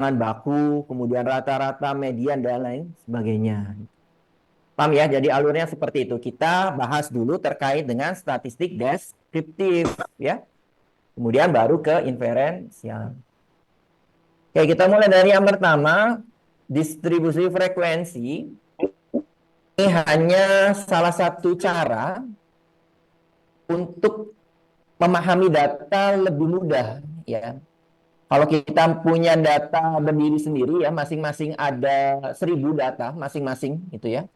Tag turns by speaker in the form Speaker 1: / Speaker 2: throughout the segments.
Speaker 1: baku, kemudian rata-rata, median, dan lain sebagainya. Paham ya? Jadi alurnya seperti itu. Kita bahas dulu terkait dengan statistik deskriptif, ya. Kemudian baru ke inferensial. Oke, kita mulai dari yang pertama, distribusi frekuensi. Ini hanya salah satu cara untuk memahami data lebih mudah, ya. Kalau kita punya data berdiri sendiri ya, masing-masing ada 1.000 data masing-masing gitu ya.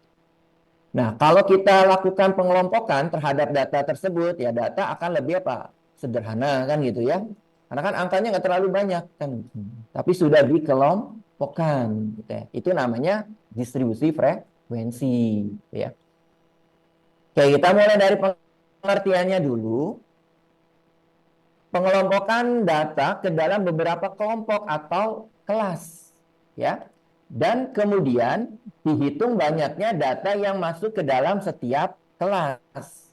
Speaker 1: Nah, kalau kita lakukan pengelompokan terhadap data tersebut, ya data akan lebih apa? Sederhana kan gitu ya. Karena kan angkanya nggak terlalu banyak kan. Tapi sudah dikelompokkan gitu ya. Itu namanya distribusi frekuensi gitu ya. Oke, kita mulai dari pengertiannya dulu. Pengelompokan data ke dalam beberapa kelompok atau kelas, ya. Dan kemudian dihitung banyaknya data yang masuk ke dalam setiap kelas.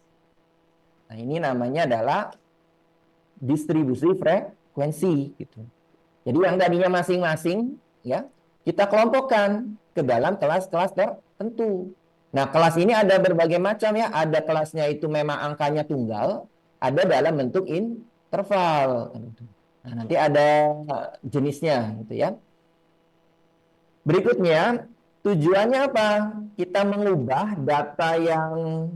Speaker 1: Nah, ini namanya adalah distribusi frekuensi gitu. Jadi yang tadinya masing-masing ya, kita kelompokkan ke dalam kelas-kelas tertentu. Nah, kelas ini ada berbagai macam ya. Ada kelasnya itu memang angkanya tunggal, ada dalam bentuk interval. Nah, nanti ada jenisnya gitu ya. Berikutnya, tujuannya apa? Kita mengubah data yang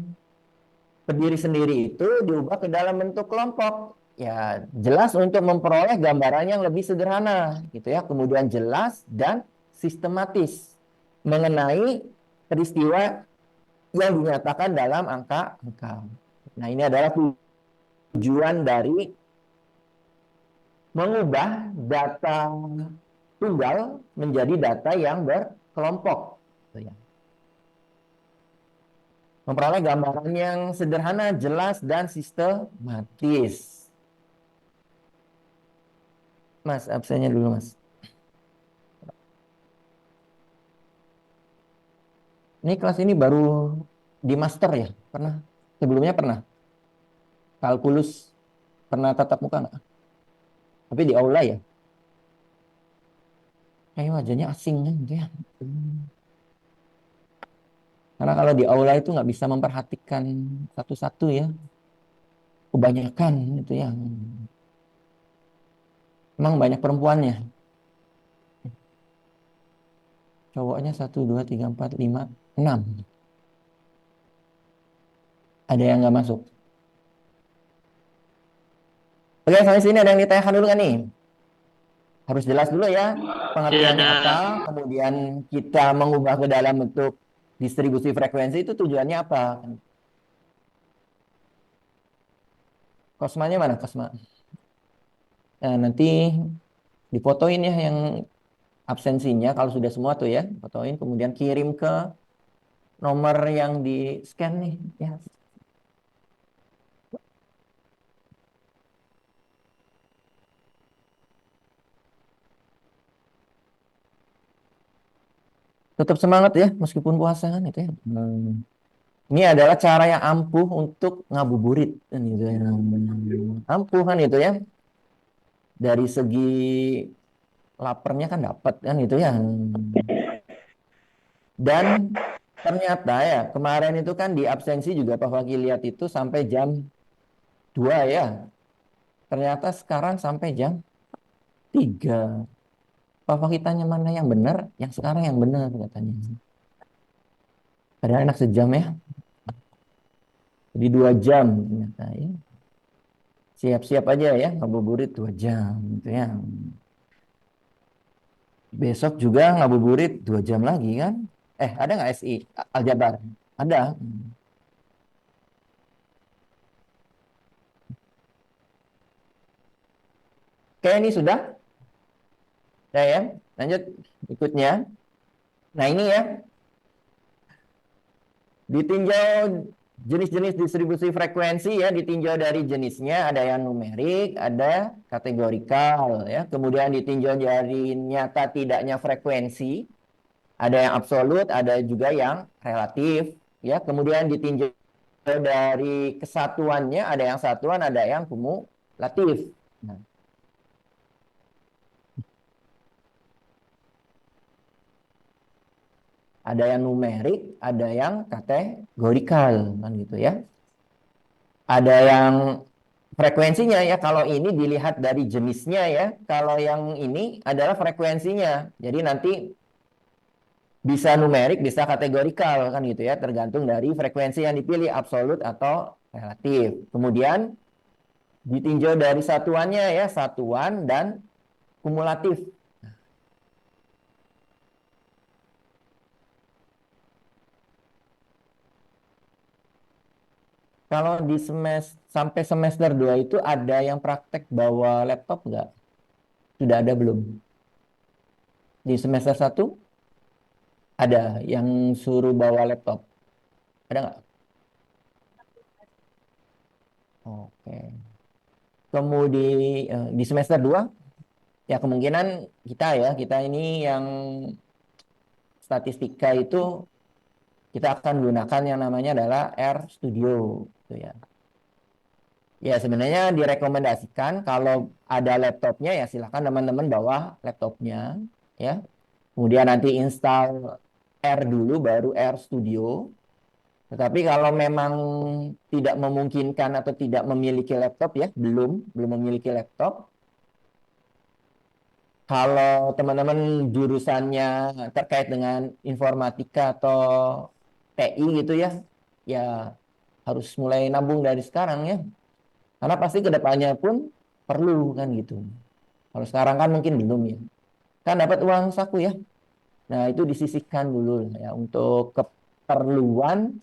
Speaker 1: berdiri sendiri itu diubah ke dalam bentuk kelompok. Ya, jelas untuk memperoleh gambaran yang lebih sederhana gitu ya. Kemudian jelas dan sistematis mengenai peristiwa yang dinyatakan dalam angka-angka. Nah, ini adalah tujuan dari mengubah data tunggal menjadi data yang berkelompok. Gitu ya. Memperoleh gambaran yang sederhana, jelas, dan sistematis. Mas, absennya dulu, Mas. Ini kelas ini baru di master ya? Pernah? Sebelumnya pernah? Kalkulus pernah tatap muka nggak? Tapi di aula ya? Kayak wajahnya asing kan gitu ya. Karena kalau di aula itu nggak bisa memperhatikan satu-satu ya. Kebanyakan itu ya. Emang banyak perempuannya. Cowoknya 1, 2, 3, 4, 5, 6. Ada yang nggak masuk. Oke, sampai sini ada yang ditanyakan dulu kan nih? Harus jelas dulu ya
Speaker 2: Ya
Speaker 1: pengertiannya
Speaker 2: ada.
Speaker 1: apa, kemudian kita mengubah ke dalam bentuk distribusi frekuensi itu tujuannya apa? Kosmanya mana Kosma? Nah, nanti difotoin ya yang absensinya kalau sudah semua tuh ya, fotoin kemudian kirim ke nomor yang di scan nih ya. Tetap semangat ya meskipun puasa kan itu ya. Ini adalah cara yang ampuh untuk ngabuburit kan gitu ya. Ampuh kan itu ya. Dari segi laparnya kan dapat kan itu ya. Dan ternyata ya kemarin itu kan di absensi juga Pak Fakih lihat itu sampai jam 2 ya. Ternyata sekarang sampai jam 3. Pak Fakih tanya mana yang benar, yang sekarang yang benar katanya. Padahal enak sejam ya. Jadi 2 jam ternyata ya. Siap-siap aja ya ngabuburit 2 jam gitu ya. Besok juga ngabuburit 2 jam lagi kan. Ada nggak SI? Aljabar? Ada. Oke, ini sudah. Ya. Lanjut ikutnya. Nah, ini ya. Ditinjau jenis-jenis distribusi frekuensi ya, ditinjau dari jenisnya, ada yang numerik, ada kategorikal ya. Kemudian ditinjau dari nyata tidaknya frekuensi, ada yang absolut, ada juga yang relatif ya. Kemudian ditinjau dari kesatuannya, ada yang satuan, ada yang kumulatif. Nah, Ada yang numerik, ada yang kategorikal, kan gitu ya. Ada yang frekuensinya ya, kalau ini dilihat dari jenisnya ya, kalau yang ini adalah frekuensinya. Jadi nanti bisa numerik, bisa kategorikal kan gitu ya, tergantung dari frekuensi yang dipilih, absolut atau relatif. Kemudian ditinjau dari satuannya ya, satuan dan kumulatif. Kalau di semester sampai semester 2 itu ada yang praktek bawa laptop nggak? Sudah ada belum? Di semester satu ada yang suruh bawa laptop. Ada nggak? Oke. Kemudian di semester 2 ya kemungkinan kita ini yang statistika itu kita akan gunakan yang namanya adalah R Studio gitu ya. Ya sebenarnya direkomendasikan kalau ada laptopnya ya silakan teman-teman bawa laptopnya ya. Kemudian nanti install R dulu baru R Studio. Tetapi kalau memang tidak memungkinkan atau tidak memiliki laptop ya, belum memiliki laptop. Kalau teman-teman jurusannya terkait dengan informatika atau TI gitu ya, ya harus mulai nabung dari sekarang ya. Karena pasti kedepannya pun perlu kan gitu. Kalau sekarang kan mungkin belum ya. Kan dapat uang saku ya. Nah itu disisihkan dulu lah ya untuk keperluan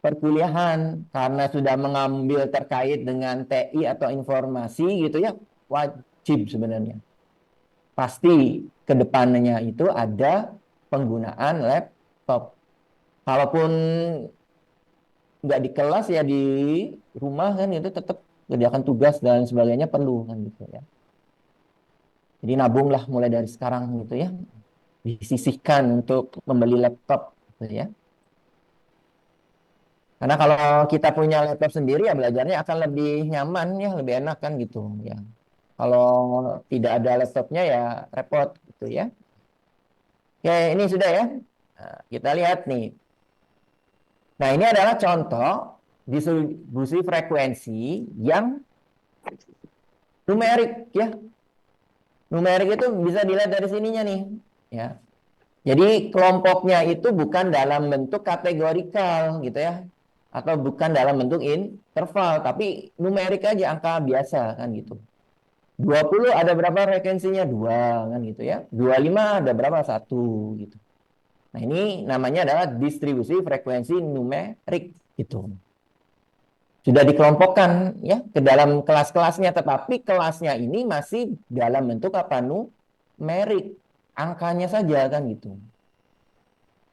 Speaker 1: perkuliahan. Karena sudah mengambil terkait dengan TI atau informasi gitu ya, wajib sebenarnya. Pasti kedepannya itu ada penggunaan laptop. Kalaupun nggak di kelas ya di rumah kan itu tetap kerjakan tugas dan sebagainya perlu kan gitu ya. Jadi nabunglah mulai dari sekarang gitu ya. Disisihkan untuk membeli laptop gitu ya. Karena kalau kita punya laptop sendiri ya belajarnya akan lebih nyaman ya, lebih enak kan gitu ya. Kalau tidak ada laptopnya ya repot gitu ya. Oke, ini sudah ya. Nah, kita lihat nih. Nah, ini adalah contoh distribusi frekuensi yang numerik ya. Numerik itu bisa dilihat dari sininya nih, ya. Jadi kelompoknya itu bukan dalam bentuk kategorikal gitu ya. Atau bukan dalam bentuk interval, tapi numerik aja angka biasa kan gitu. 20 ada berapa frekuensinya? Dua kan gitu ya. 25 ada berapa? Satu gitu. Nah, ini namanya adalah distribusi frekuensi numerik gitu. Sudah dikelompokkan ya ke dalam kelas-kelasnya, tetapi kelasnya ini masih dalam bentuk apa? Numerik. Angkanya saja kan gitu.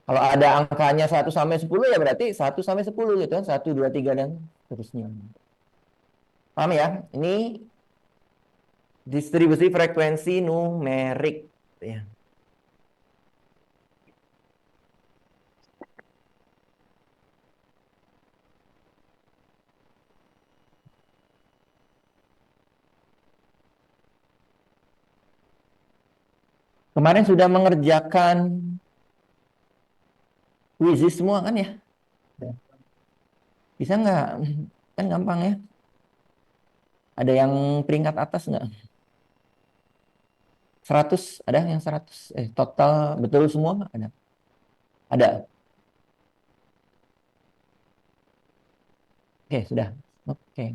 Speaker 1: Kalau ada angkanya 1 sampai 10 ya berarti 1 sampai 10 gitu kan. 1, 2, 3 dan seterusnya. Paham ya? Ini distribusi frekuensi numerik ya. Kemarin sudah mengerjakan quizzes semua kan ya? Bisa nggak? Kan gampang ya. Ada yang peringkat atas nggak? 100 ada yang 100 total betul semua ada. Ada. Oke, sudah. Oke.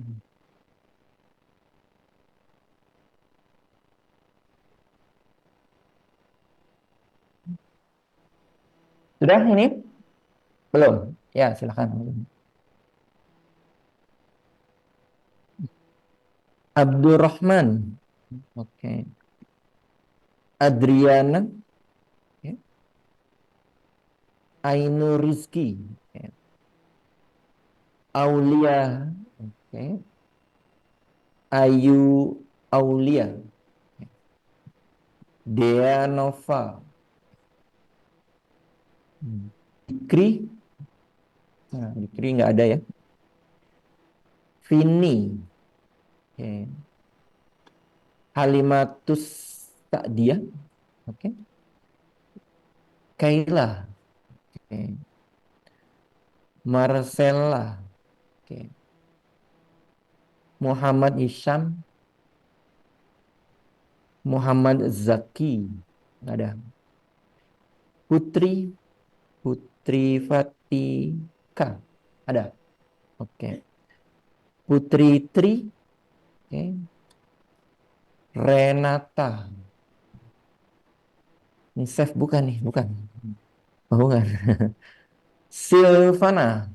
Speaker 1: Sudah ini? Belum? Ya, silakan. Abdurrahman. Oke. Adriana. Oke. Ainur Rizki. Oke. Aulia. Oke. Ayu Aulia. Dea Nova. Dikri. Nah, Dikri nggak ada ya. Vini. Oke. Halimatus Takdia. Oke. Kaila. Oke. Marcella. Oke. Muhammad Hisham. Muhammad Zaki. Nggak ada. Putri. Putri Fatika. Ada. Oke. Putri Tri. Oke. Renata. Ini Chef bukan nih, bukan. Oh, bukan. Silvana.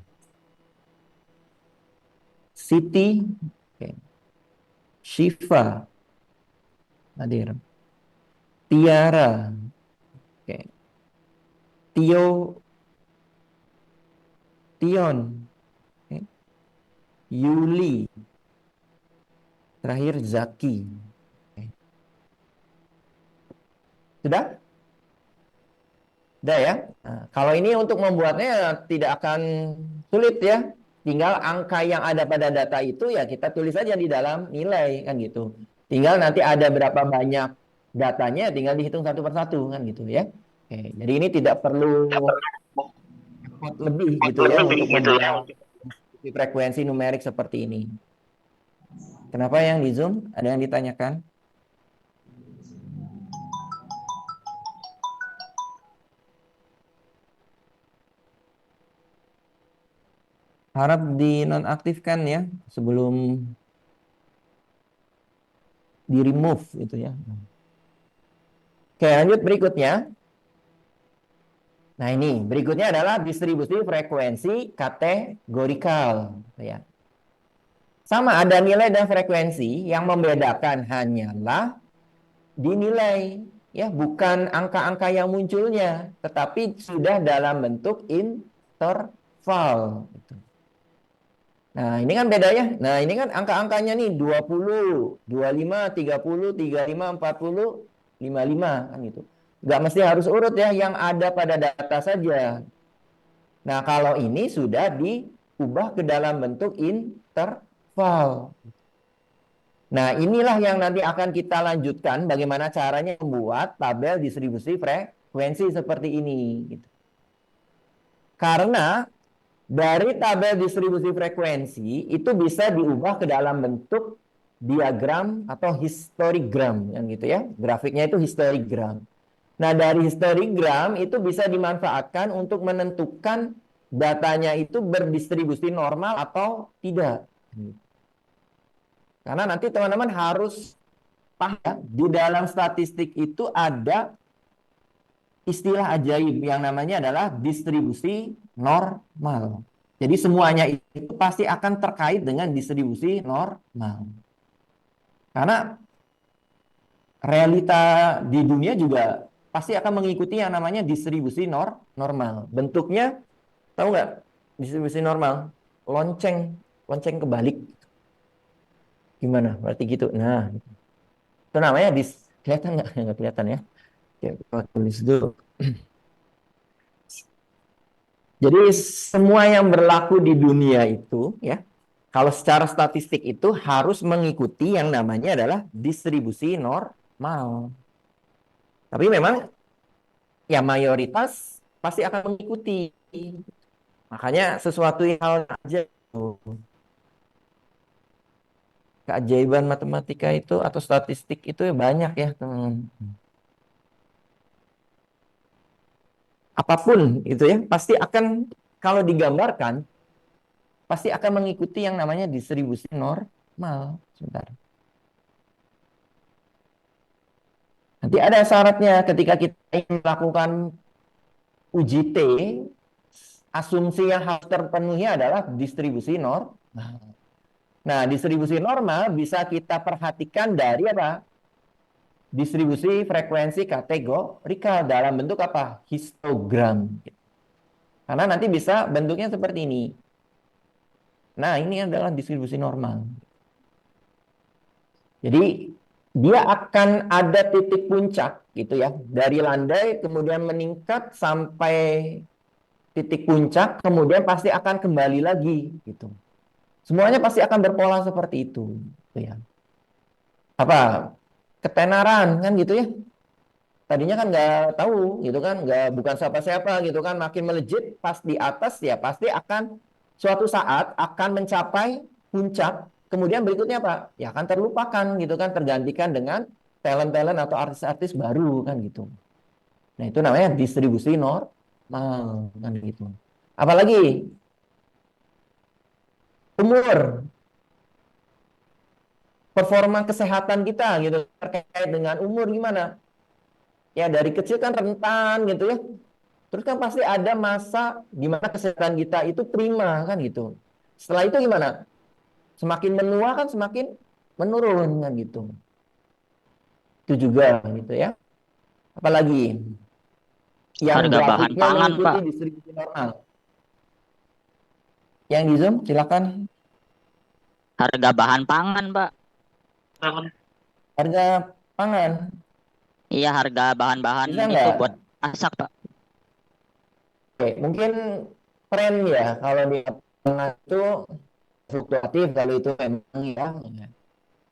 Speaker 1: Siti. Oke. Shiva. Hadir. Tiara. Oke. Tio. Tion. Oke. Yuli. Terakhir Zaki. Oke. Sudah? Sudah ya? Nah, kalau ini untuk membuatnya tidak akan sulit ya. Tinggal angka yang ada pada data itu ya kita tulis saja di dalam nilai kan gitu. Tinggal nanti ada berapa banyak datanya tinggal dihitung satu persatu kan gitu ya. Oke, jadi ini tidak perlu effort lebih gitu ya untuk membuat frekuensi numerik seperti ini. Kenapa yang di Zoom? Ada yang ditanyakan? Harap dinonaktifkan ya sebelum di remove gitu ya. Oke, lanjut berikutnya. Nah, ini berikutnya adalah distribusi frekuensi kategorikal ya. Sama ada nilai dan frekuensi yang membedakan hanyalah dinilai ya, bukan angka-angka yang munculnya, tetapi sudah dalam bentuk interval gitu. Nah, ini kan beda ya. Nah, ini kan angka-angkanya nih 20, 25, 30, 35, 40, 55 kan gitu. Nggak mesti harus urut ya, yang ada pada data saja. Nah, kalau ini sudah diubah ke dalam bentuk interval. Nah, inilah yang nanti akan kita lanjutkan bagaimana caranya membuat tabel distribusi frekuensi seperti ini gitu. Karena dari tabel distribusi frekuensi itu bisa diubah ke dalam bentuk diagram atau histogram yang gitu ya. Grafiknya itu histogram. Nah, dari histogram itu bisa dimanfaatkan untuk menentukan datanya itu berdistribusi normal atau tidak. Karena nanti teman-teman harus paham ya, di dalam statistik itu ada istilah ajaib yang namanya adalah distribusi normal. Jadi semuanya itu pasti akan terkait dengan distribusi normal. Karena realita di dunia juga pasti akan mengikuti yang namanya distribusi normal. Bentuknya, tahu nggak distribusi normal? Lonceng, lonceng kebalik. Gimana? Berarti gitu. Nah, itu namanya kelihatan nggak? Nggak kelihatan ya. Oke, tulis dulu. Jadi semua yang berlaku di dunia itu ya, kalau secara statistik itu harus mengikuti yang namanya adalah distribusi normal. Tapi memang ya mayoritas pasti akan mengikuti. Makanya sesuatu yang hal aja keajaiban matematika itu atau statistik itu banyak ya teman-teman. Apapun itu ya pasti akan kalau digambarkan pasti akan mengikuti yang namanya distribusi normal. Sebentar. Nanti ada syaratnya ketika kita ingin melakukan uji T, asumsi yang harus terpenuhi adalah distribusi normal. Nah, distribusi normal bisa kita perhatikan dari apa? Distribusi frekuensi kategorikal dalam bentuk apa? Histogram. Karena nanti bisa bentuknya seperti ini. Nah, ini adalah distribusi normal. Jadi dia akan ada titik puncak gitu ya. Dari landai kemudian meningkat sampai titik puncak, kemudian pasti akan kembali lagi gitu. Semuanya pasti akan berpola seperti itu gitu ya. Apa? Ketenaran kan gitu ya. tadinya kan nggak tahu gitu kan, nggak bukan siapa-siapa gitu kan, makin melejit pas di atas ya pasti akan suatu saat akan mencapai puncak, kemudian berikutnya apa? Ya akan terlupakan gitu kan, tergantikan dengan talent-talent atau artis-artis baru kan gitu. Nah, itu namanya distribusi normal kan gitu. Apalagi umur, performa kesehatan kita gitu terkait dengan umur gimana? Ya dari kecil kan rentan gitu ya. Terus kan pasti ada masa di mana kesehatan kita itu prima kan gitu. Setelah itu gimana? Semakin menua kan semakin menurun kan gitu. Itu juga gitu ya. Apalagi yang
Speaker 2: Harga bahan
Speaker 1: grafiknya
Speaker 2: pangan,
Speaker 1: mengikuti
Speaker 2: Pak.
Speaker 1: distribusi normal. Yang di zoom silakan.
Speaker 2: Harga bahan pangan, Pak.
Speaker 1: Harga pangan
Speaker 2: Iya, harga bahan-bahan
Speaker 1: bisa
Speaker 2: itu
Speaker 1: nggak?
Speaker 2: buat masak, Pak.
Speaker 1: Oke, mungkin tren ya kalau di tengah itu fluktuatif kalau itu memang ya.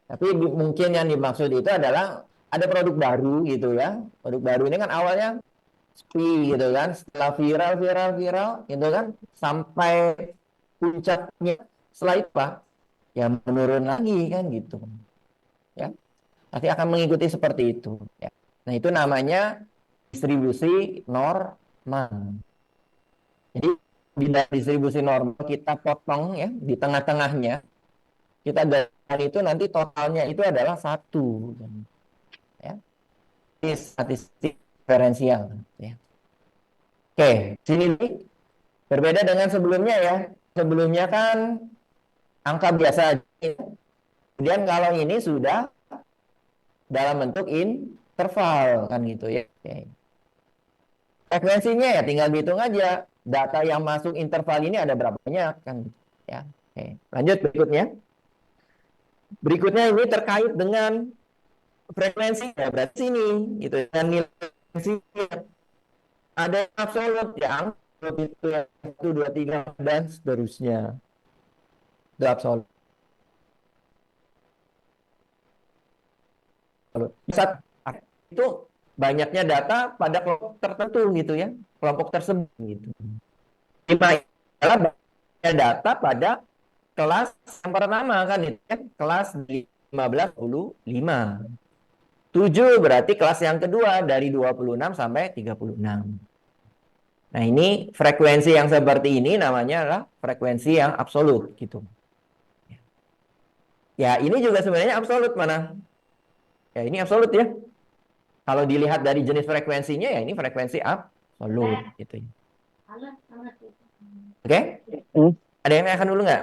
Speaker 1: Tapi mungkin yang dimaksud itu adalah ada produk baru gitu ya. Produk baru ini kan awalnya sepi gitu kan, setelah viral viral viral gitu kan sampai puncaknya setelah itu Pak ya menurun lagi kan gitu ya. Nanti akan mengikuti seperti itu ya. Nah, itu namanya distribusi normal. Jadi di distribusi normal kita potong ya di tengah-tengahnya, kita ganti itu nanti totalnya itu adalah satu ya. Ini statistik diferensial ya. Oke, sini nih, berbeda dengan sebelumnya ya. Sebelumnya kan angka biasa aja. Kemudian kalau ini sudah dalam bentuk interval kan gitu ya. Oke. Frekuensinya ya tinggal dihitung aja. Data yang masuk interval ini ada berapa banyak kan gitu ya. Oke, lanjut berikutnya. Berikutnya ini terkait dengan frekuensi ya berarti ini gitu dan nilai frekuensinya ada yang absolut yang itu yang 1, 2, 3 dan seterusnya. Itu absolut. Bisa itu banyaknya data pada kelompok tertentu gitu ya, kelompok tersebut gitu. 5 adalah banyaknya data pada kelas yang pertama kan itu kan kelas di 15-25. 7 berarti kelas yang kedua dari 26 sampai 36. Nah, ini frekuensi yang seperti ini namanya adalah frekuensi yang absolut gitu. Ya, ini juga sebenarnya absolut mana? Ya, ini absolut ya. Kalau dilihat dari jenis frekuensinya ya ini frekuensi absolut gitu ya. Oke?
Speaker 3: Hmm,
Speaker 1: Ada yang akan dulu nggak?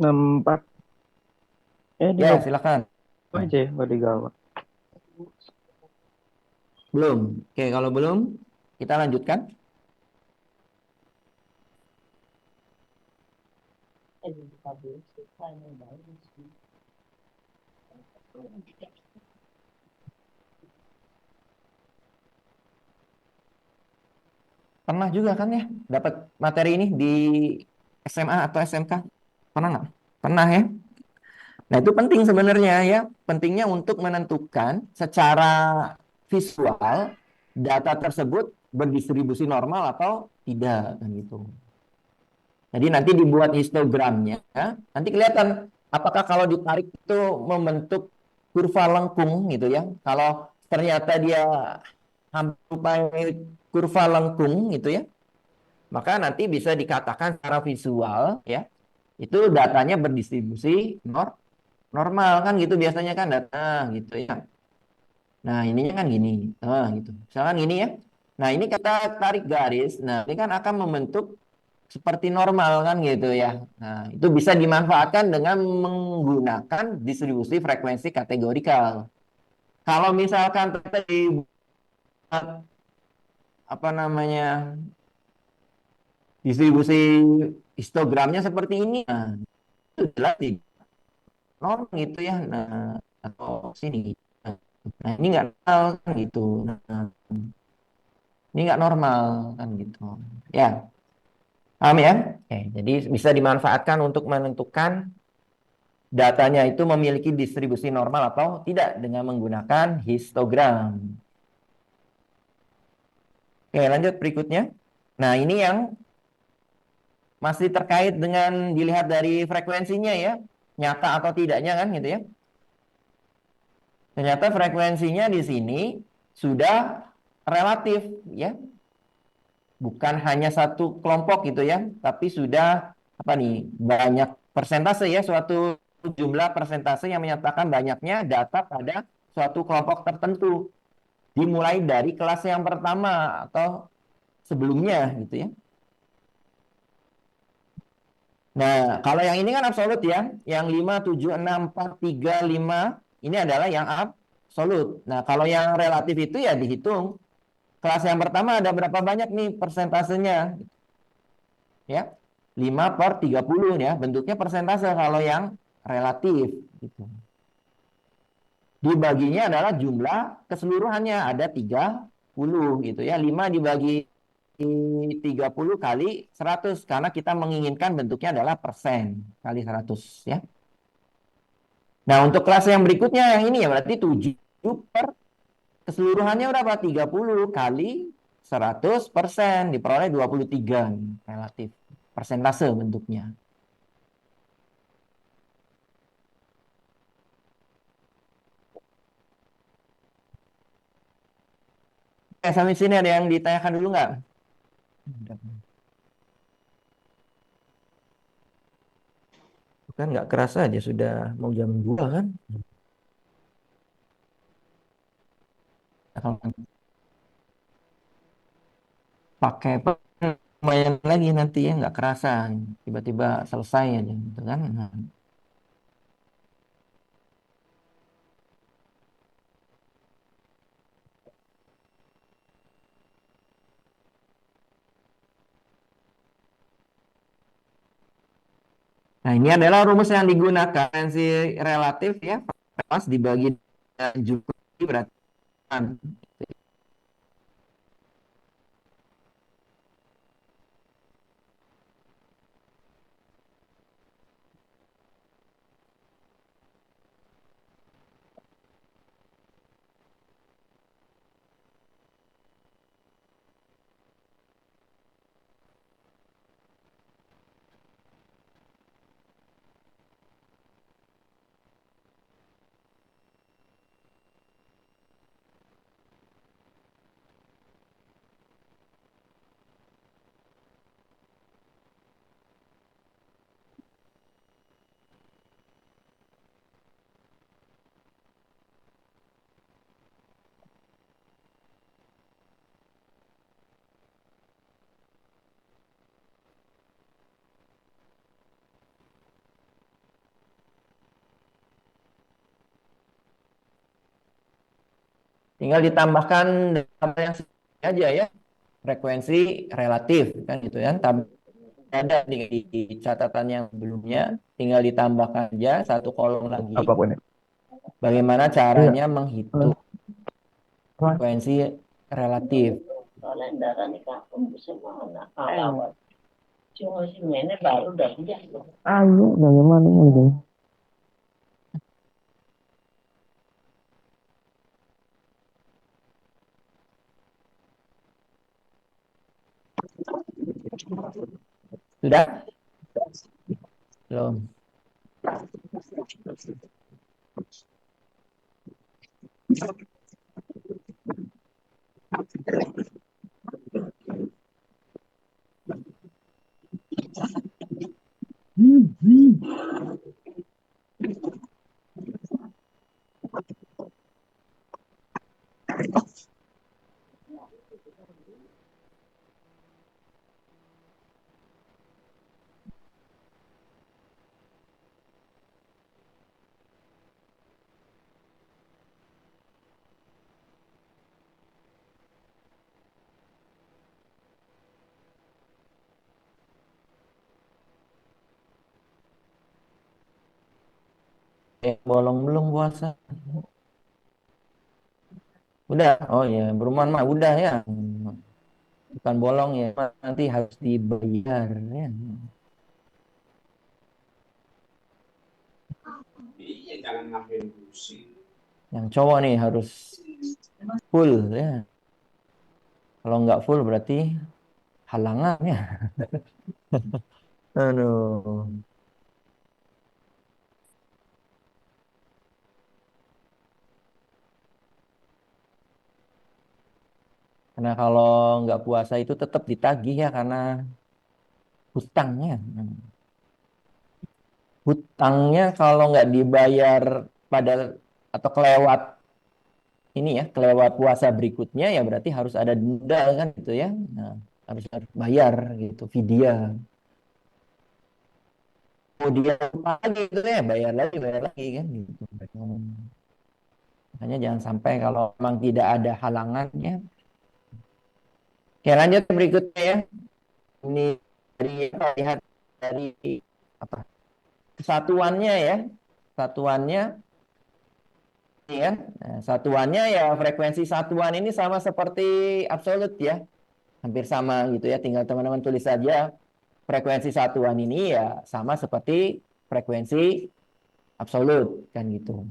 Speaker 3: 64. Di
Speaker 1: Ya,
Speaker 3: bawah
Speaker 1: silakan.
Speaker 3: aja ya, nggak digawat.
Speaker 1: Belum. Oke, kalau belum kita lanjutkan. Pernah juga kan ya dapat materi ini di SMA atau SMK? Pernah nggak? Pernah ya. Nah, itu penting sebenarnya ya. Pentingnya untuk menentukan secara visual data tersebut berdistribusi normal atau tidak kan gitu. Jadi nanti dibuat histogramnya, nanti kelihatan apakah kalau ditarik itu membentuk kurva lengkung gitu ya. Kalau ternyata dia hampir kurva lengkung gitu ya, maka nanti bisa dikatakan secara visual ya, itu datanya berdistribusi normal kan gitu biasanya kan data gitu ya. Nah, ininya kan gini. Gitu. Misalkan gini ya. Nah, ini kita tarik garis. Nah, ini kan akan membentuk seperti normal kan gitu ya. Nah, itu bisa dimanfaatkan dengan menggunakan distribusi frekuensi kategorikal. Kalau misalkan tadi apa namanya distribusi histogramnya seperti ini, nah, itu jelas sih normal gitu ya. Nah, atau sini. Nah, ini nggak normal kan gitu. Nah, ini nggak normal kan gitu. Ya, paham ya? Oke, jadi bisa dimanfaatkan untuk menentukan datanya itu memiliki distribusi normal atau tidak dengan menggunakan histogram. Oke, lanjut berikutnya. Nah, ini yang masih terkait dengan dilihat dari frekuensinya ya, nyata atau tidaknya kan gitu ya. Ternyata frekuensinya di sini sudah relatif ya, bukan hanya satu kelompok gitu ya, tapi sudah apa nih, banyak persentase ya, suatu jumlah persentase yang menyatakan banyaknya data pada suatu kelompok tertentu, dimulai dari kelas yang pertama atau sebelumnya gitu ya. Nah, kalau yang ini kan absolut ya. Yang 5, 7, 6, 4, 3, 5 ini adalah yang absolut. Nah, kalau yang relatif itu ya dihitung. Kelas yang pertama ada berapa banyak nih persentasenya? Ya, 5/30 ya. Bentuknya persentase kalau yang relatif gitu. Dibaginya adalah jumlah keseluruhannya ada 30 gitu ya. 5 dibagi 30 kali 100 karena kita menginginkan bentuknya adalah persen kali 100 ya. Nah, untuk kelas yang berikutnya yang ini ya berarti 7 per keseluruhannya berapa? 30 kali 100% diperoleh 23 relatif. Persentase bentuknya. Sampai sini ada yang ditanyakan dulu nggak? Kan nggak kerasa aja sudah mau jam 2 kan? Pakai lumayan lagi nanti ya, nggak kerasa tiba-tiba selesai aja gitu kan. Nah, ini adalah rumus yang digunakan frekuensi relatif ya, pas dibagi jumlah berarti tinggal ditambahkan nama yang aja ya, frekuensi relatif kan gitu kan. Ada di catatan yang sebelumnya, tinggal ditambahkan aja satu kolom lagi.
Speaker 3: Apapun itu.
Speaker 1: Bagaimana
Speaker 3: Iya.
Speaker 1: caranya menghitung frekuensi relatif?
Speaker 3: Ayo, bagaimana ini?
Speaker 1: Sudah? Belum. Bolong belum puasa? Udah. Oh ya, berumahan mah udah ya. Bukan bolong ya, nanti harus dibayar ya.
Speaker 4: jangan ngambil pusing.
Speaker 1: Yang cowok nih harus full ya. Kalau nggak full berarti halangan ya. Aduh. Karena kalau nggak puasa itu tetap ditagih ya karena hutangnya. Hutangnya kalau nggak dibayar pada atau kelewat ini ya, kelewat puasa berikutnya ya berarti harus ada denda kan gitu ya. Nah, harus bayar gitu, fidyah. Kemudian lupa lagi gitu ya, bayar lagi kan gitu. Makanya jangan sampai kalau memang tidak ada halangannya. Oke, lanjut berikutnya ya. Ini dari apa, lihat dari apa? Kesatuannya ya. Satuannya ini kan. Nah, satuannya ya frekuensi satuan ini sama seperti absolut ya. Hampir sama gitu ya. Tinggal teman-teman tulis saja frekuensi satuan ini ya sama seperti frekuensi absolut kan gitu.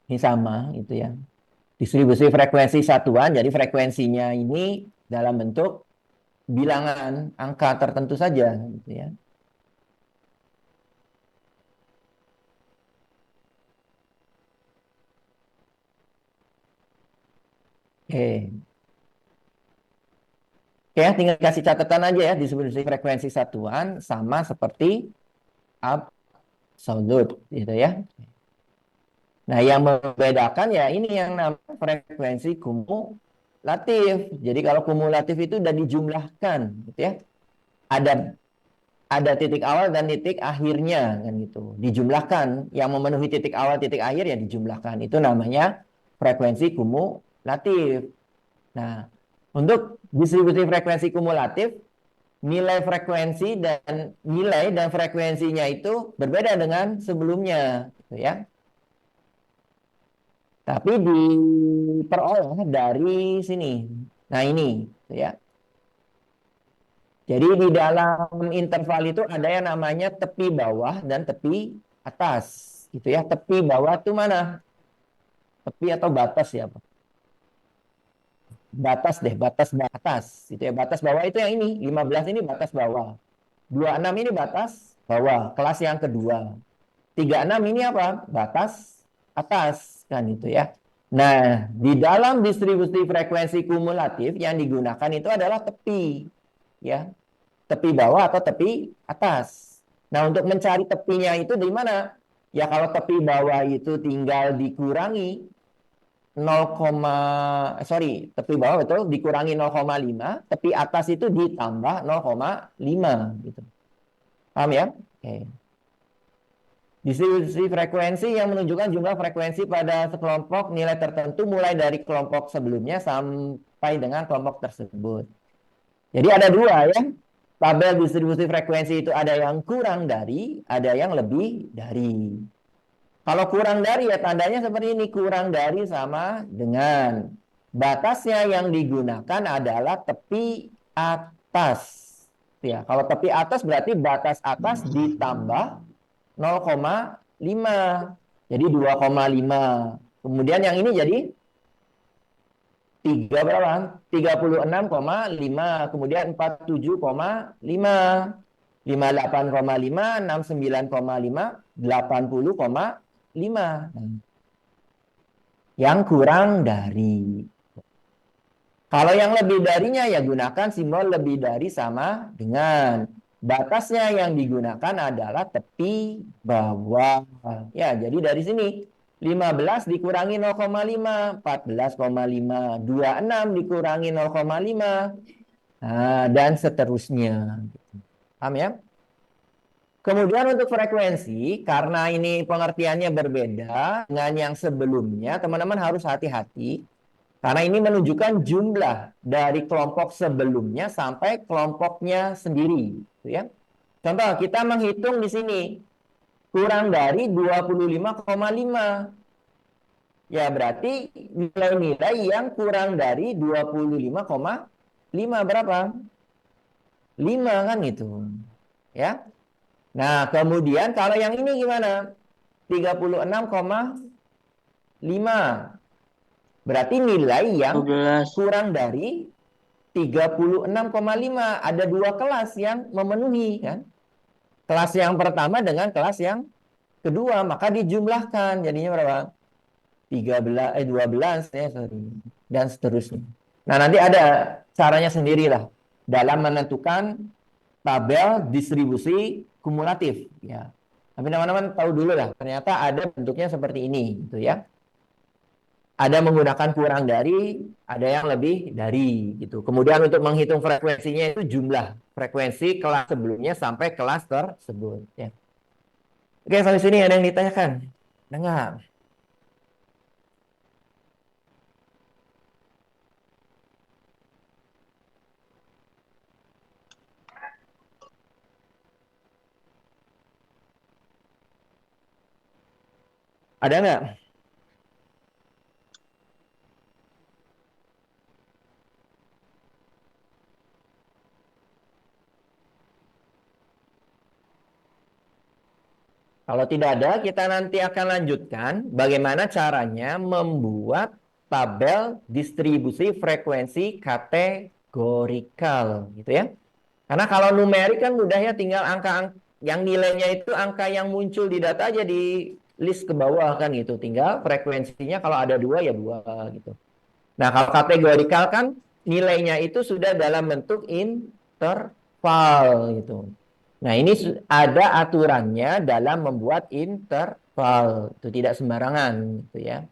Speaker 1: Ini sama gitu ya. Distribusi frekuensi satuan, jadi frekuensinya ini dalam bentuk bilangan angka tertentu saja gitu ya. Oke. Oke, tinggal kasih catatan aja ya, distribusi frekuensi satuan sama seperti absolut gitu ya. Nah, yang membedakan ya ini yang namanya frekuensi kumulatif. Jadi kalau kumulatif itu udah dijumlahkan gitu ya. Ada titik awal dan titik akhirnya kan gitu. Dijumlahkan yang memenuhi titik awal titik akhir ya dijumlahkan. Itu namanya frekuensi kumulatif. Nah, untuk distribusi frekuensi kumulatif nilai dan frekuensinya itu berbeda dengan sebelumnya gitu ya. Tapi diperoleh dari sini. Nah, ini gitu ya. Jadi di dalam interval itu ada yang namanya tepi bawah dan tepi atas, gitu ya. Tepi bawah itu mana? Tepi atau batas ya, Pak? Batas deh, batas batas, gitu ya. Batas bawah itu yang ini, 15 ini batas bawah. 26 ini batas bawah, kelas yang kedua. 36 ini apa? Batas atas, kan itu ya. Nah, di dalam distribusi frekuensi kumulatif yang digunakan itu adalah tepi, ya. Tepi bawah atau tepi atas. Nah, untuk mencari tepinya itu di mana? Ya, kalau tepi bawah itu tinggal dikurangi 0, tepi bawah betul dikurangi 0,5, tepi atas itu ditambah 0,5 gitu. Paham ya? Oke. Distribusi frekuensi yang menunjukkan jumlah frekuensi pada sekelompok nilai tertentu mulai dari kelompok sebelumnya sampai dengan kelompok tersebut. Jadi ada dua ya. Tabel distribusi frekuensi itu ada yang kurang dari, ada yang lebih dari. Kalau kurang dari ya tandanya seperti ini, kurang dari sama dengan batasnya yang digunakan adalah tepi atas. Ya, kalau tepi atas berarti batas atas ditambah 0,5. Jadi 2,5. Kemudian yang ini jadi 3 berapa? 36,5. Kemudian 47,5. 58,5, 69,5, 80,5. Yang kurang dari. Kalau yang lebih darinya ya gunakan simbol lebih dari sama dengan batasnya yang digunakan adalah tepi bawah. Ya, jadi dari sini 15 dikurangi 0,5, 14,5, 26 dikurangi 0,5. Nah, dan seterusnya. Paham ya? Kemudian untuk frekuensi, karena ini pengertiannya berbeda dengan yang sebelumnya, teman-teman harus hati-hati. Karena ini menunjukkan jumlah dari kelompok sebelumnya sampai kelompoknya sendiri. Gitu ya. Contoh, kita menghitung di sini. Kurang dari 25,5. Ya, berarti nilai-nilai yang kurang dari 25,5 berapa? 5 kan gitu. Ya. Nah, kemudian kalau yang ini gimana? 36,5. Berarti nilai yang
Speaker 2: 12.
Speaker 1: kurang dari 36,5. Ada dua kelas yang memenuhi kan. Kelas yang pertama dengan kelas yang kedua, maka dijumlahkan jadinya berapa? 12 ya, sorry. Dan seterusnya. Nah, nanti ada caranya sendirilah dalam menentukan tabel distribusi kumulatif ya. Tapi teman-teman tahu dulu lah, ternyata ada bentuknya seperti ini gitu ya. Ada menggunakan kurang dari, ada yang lebih dari gitu. Kemudian untuk menghitung frekuensinya itu jumlah frekuensi kelas sebelumnya sampai kelas tersebut ya. Oke, sampai sini ada yang ditanyakan? Dengar. Ada nggak? Kalau tidak ada, kita nanti akan lanjutkan bagaimana caranya membuat tabel distribusi frekuensi kategorikal, gitu ya. Karena kalau numerik kan mudah ya, tinggal angka yang nilainya itu angka yang muncul di data aja di list ke bawah kan gitu. Tinggal frekuensinya kalau ada dua ya dua gitu. Nah, kalau kategorikal kan nilainya itu sudah dalam bentuk interval gitu. Nah, ini ada aturannya dalam membuat interval. Itu tidak sembarangan gitu ya.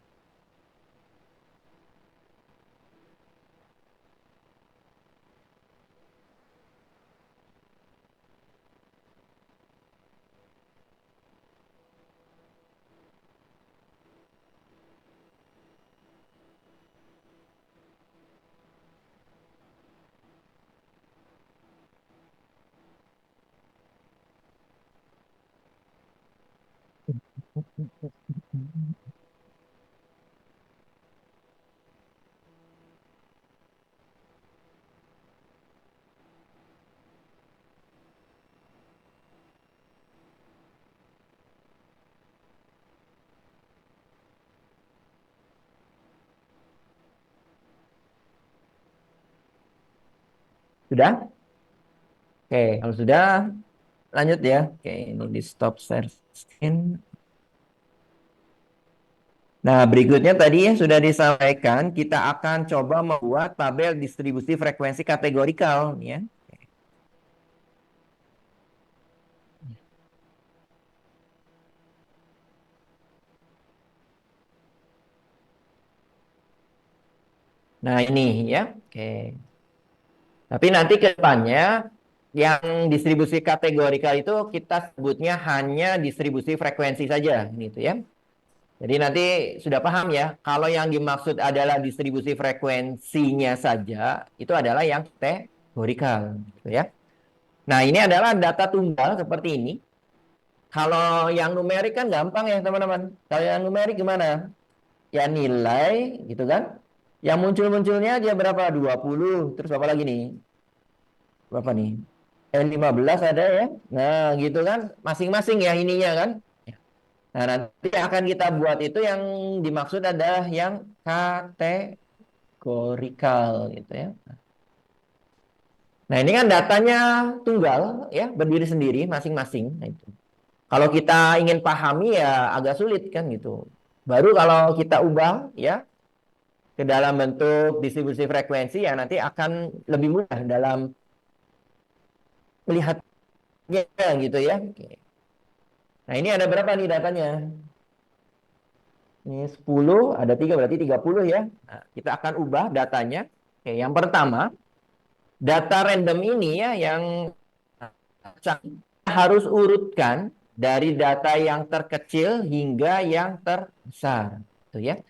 Speaker 1: Sudah? Oke, kalau sudah lanjut ya. Oke, ini di stop share screen. Nah, berikutnya tadi yang sudah disampaikan, kita akan coba membuat tabel distribusi frekuensi kategorikal ya. Nah, ini ya. Oke. Tapi nanti ke depannya yang distribusi kategorikal itu kita sebutnya hanya distribusi frekuensi saja gitu ya. Jadi nanti sudah paham ya, kalau yang dimaksud adalah distribusi frekuensinya saja, itu adalah yang kategorikal gitu ya. Nah, ini adalah data tunggal seperti ini. Kalau yang numerik kan gampang ya teman-teman. Kalau yang numerik gimana? Ya nilai gitu kan. Yang muncul-munculnya dia berapa? 20. Terus apa lagi nih? Berapa nih? 15 ada ya. Nah, gitu kan. Masing-masing ya ininya kan. Nah, nanti akan kita buat itu yang dimaksud adalah yang kategorikal gitu ya. Nah, ini kan datanya tunggal ya, berdiri sendiri masing-masing. Nah, itu. Kalau kita ingin pahami ya agak sulit kan gitu. Baru kalau kita ubah ya ke dalam bentuk distribusi frekuensi ya nanti akan lebih mudah dalam melihatnya gitu ya. Oke. Nah, ini ada berapa nih datanya? Ini 10, ada 3 berarti 30 ya. Nah, kita akan ubah datanya. Oke, yang pertama, data random ini ya yang harus urutkan dari data yang terkecil hingga yang terbesar. Tuh ya.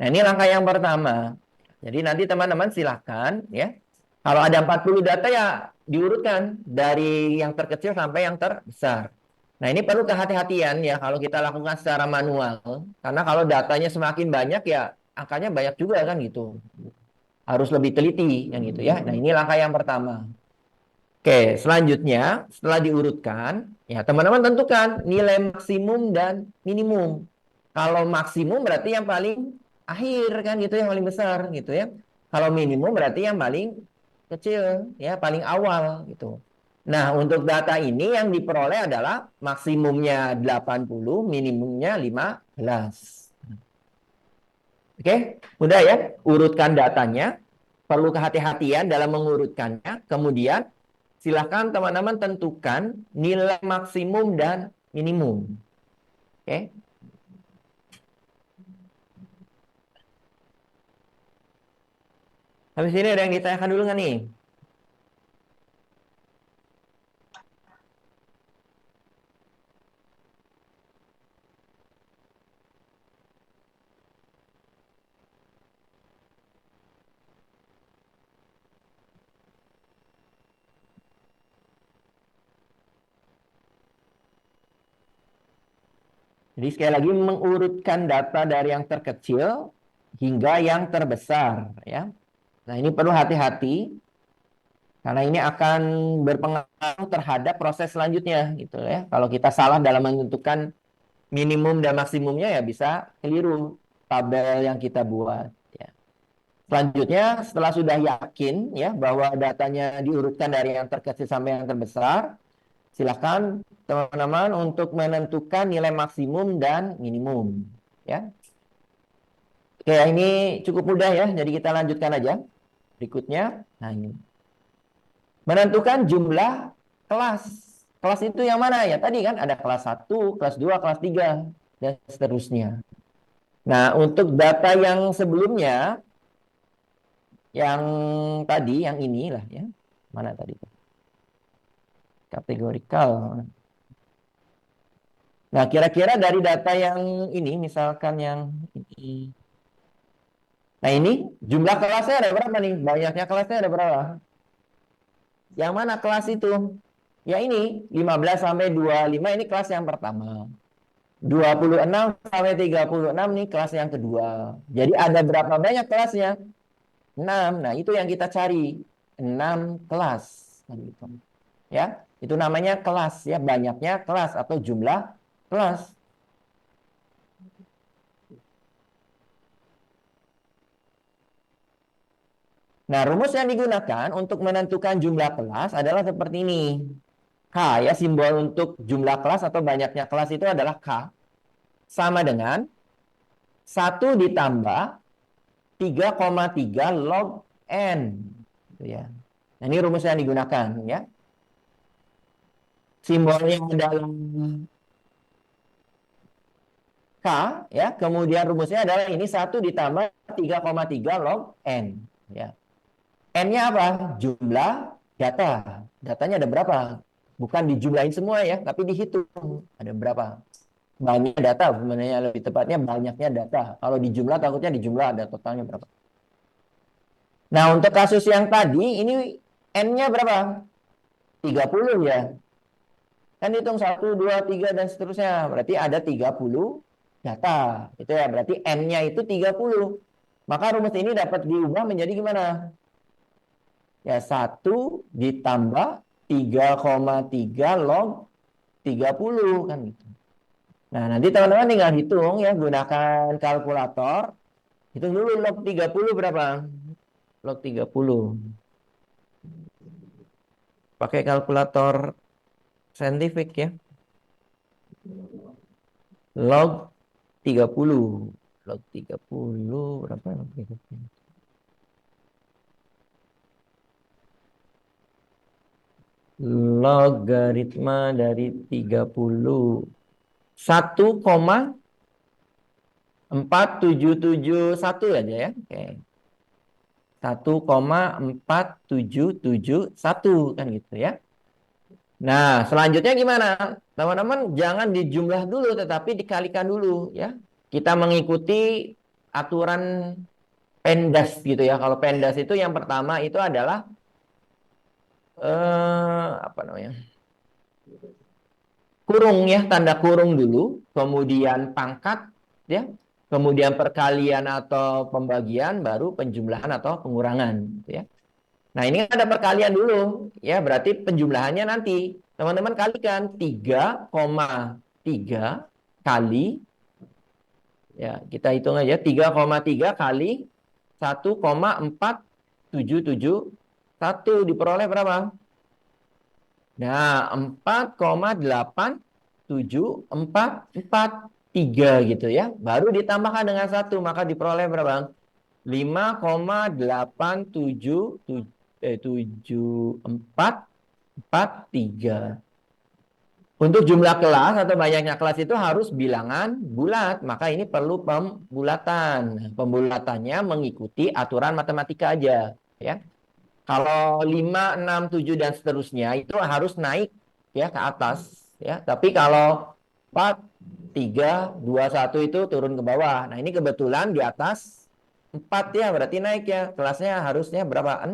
Speaker 1: Nah, ini langkah yang pertama. Jadi nanti teman-teman silahkan ya. Kalau ada 40 data ya diurutkan dari yang terkecil sampai yang terbesar. Nah, ini perlu kehati-hatian ya kalau kita lakukan secara manual. Karena kalau datanya semakin banyak ya angkanya banyak juga kan gitu. Harus lebih teliti yang gitu ya. Nah, ini langkah yang pertama. Oke, selanjutnya setelah diurutkan Ya, teman-teman tentukan nilai maksimum dan minimum. Kalau maksimum berarti yang paling akhir kan gitu, yang paling besar gitu ya. Kalau minimum berarti yang paling kecil ya, paling awal gitu. Nah, untuk data ini yang diperoleh adalah maksimumnya 80, minimumnya 15. Oke, mudah ya. Urutkan datanya. Perlu kehati-hatian dalam mengurutkannya. Kemudian silahkan teman-teman tentukan nilai maksimum dan minimum. Oke. Habis ini ada yang ditanyakan dulu nggak nih? Jadi sekali lagi mengurutkan data dari yang terkecil hingga yang terbesar ya. Nah, ini perlu hati-hati karena ini akan berpengaruh terhadap proses selanjutnya gitu ya. Kalau kita salah dalam menentukan minimum dan maksimumnya ya bisa keliru tabel yang kita buat ya. Selanjutnya setelah sudah yakin ya bahwa datanya diurutkan dari yang terkecil sampai yang terbesar, silakan teman-teman untuk menentukan nilai maksimum dan minimum ya. Oke, ini cukup mudah ya. Jadi kita lanjutkan aja berikutnya. Nah, ini menentukan jumlah kelas. Kelas itu yang mana ya? Tadi kan ada kelas 1, kelas 2, kelas 3 dan seterusnya. Nah, untuk data yang sebelumnya yang tadi, yang inilah ya. Mana tadi? Kategorikal. Nah, kira-kira dari data yang ini, misalkan yang ini. Nah, ini jumlah kelasnya ada berapa nih? Banyaknya kelasnya ada berapa? Yang mana kelas itu? Ya ini, 15 sampai 25 ini kelas yang pertama. 26 sampai 36 nih kelas yang kedua. Jadi ada berapa banyak kelasnya? 6. Nah, itu yang kita cari. 6 kelas. Nah, gitu. Ya, itu namanya kelas ya, banyaknya kelas atau jumlah kelas. Nah, rumus yang digunakan untuk menentukan jumlah kelas adalah seperti ini. K ya, simbol untuk jumlah kelas atau banyaknya kelas itu adalah K. Sama dengan 1 ditambah 3,3 log N. Gitu ya. Nah, ini rumus yang digunakan ya. Simbolnya adalah K ya, kemudian rumusnya adalah ini 1 ditambah 3,3 log N ya. N-nya apa? Jumlah data. Datanya ada berapa? Bukan dijumlahin semua ya, tapi dihitung. Ada berapa? Banyak data, sebenarnya lebih tepatnya banyaknya data. Kalau dijumlah, takutnya dijumlah ada totalnya berapa. Nah, untuk kasus yang tadi, ini N-nya berapa? 30 ya. Kan hitung 1, 2, 3, dan seterusnya. Berarti ada 30 data. Itu ya, berarti N-nya itu 30. Maka rumus ini dapat diubah menjadi gimana? Ya, 1 ditambah 3,3 log 30 kan gitu. Nah, nanti teman-teman tinggal hitung ya, gunakan kalkulator. Hitung dulu log 30 berapa? Log 30. Pakai kalkulator saintifik ya. Log 30. Log 30 berapa? Log 30. Logaritma dari 30. 1,4771 aja ya. Oke. 1,4771 kan gitu ya. Nah, selanjutnya gimana? Teman-teman jangan dijumlah dulu tetapi dikalikan dulu ya. Kita mengikuti aturan PEMDAS gitu ya. Kalau PEMDAS itu yang pertama itu adalah apa namanya? Kurung ya, tanda kurung dulu, kemudian pangkat ya, kemudian perkalian atau pembagian, baru penjumlahan atau pengurangan gitu ya. Nah, ini ada perkalian dulu ya, berarti penjumlahannya nanti Teman-teman kalikan 3,3 kali, ya kita hitung aja, 3,3 kali 1,4771 diperoleh berapa? Nah, 4,8744 gitu ya. Baru ditambahkan dengan 1, maka diperoleh berapa? 5,877443. Untuk jumlah kelas atau banyaknya kelas itu harus bilangan bulat, maka ini perlu pembulatan. Pembulatannya mengikuti aturan matematika aja, ya. Kalau 5, 6, 7 dan seterusnya itu harus naik ya ke atas, ya. Tapi kalau 4, 3, 2, 1 itu turun ke bawah. Nah, ini kebetulan di atas 4 ya, berarti naik ya. Kelasnya harusnya berapa?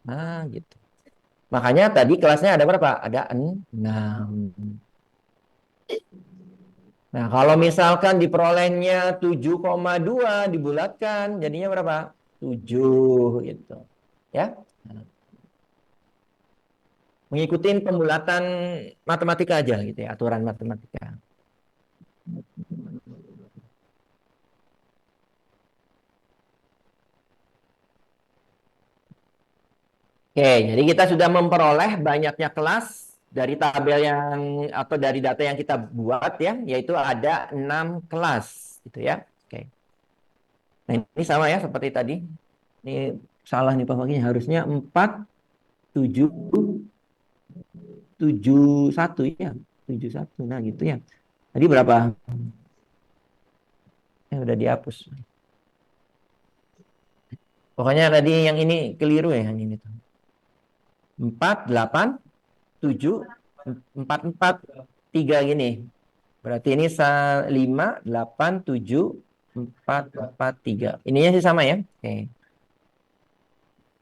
Speaker 1: Nah, gitu. Makanya tadi kelasnya ada berapa? Ada 6. Nah, kalau misalkan diperolehnya 7,2 dibulatkan, jadinya berapa? 7 gitu. Ya. Mengikuti pembulatan matematika aja gitu ya, aturan matematika. Oke, jadi kita sudah memperoleh banyaknya kelas dari tabel yang atau dari data yang kita buat ya, yaitu ada 6 kelas gitu ya. Oke. Nah, ini sama ya seperti tadi. Ini salah nih pembagiannya, harusnya 4, 7, 71 ya. 71. Nah, gitu ya. Tadi berapa? Udah dihapus. Pokoknya tadi yang ini keliru ya, yang ini tuh. 4, 8, 7, 4, 4, 3 gini. Berarti ini 5, 8, 7, 4, 4, 3. Ininya sih sama ya. Oke.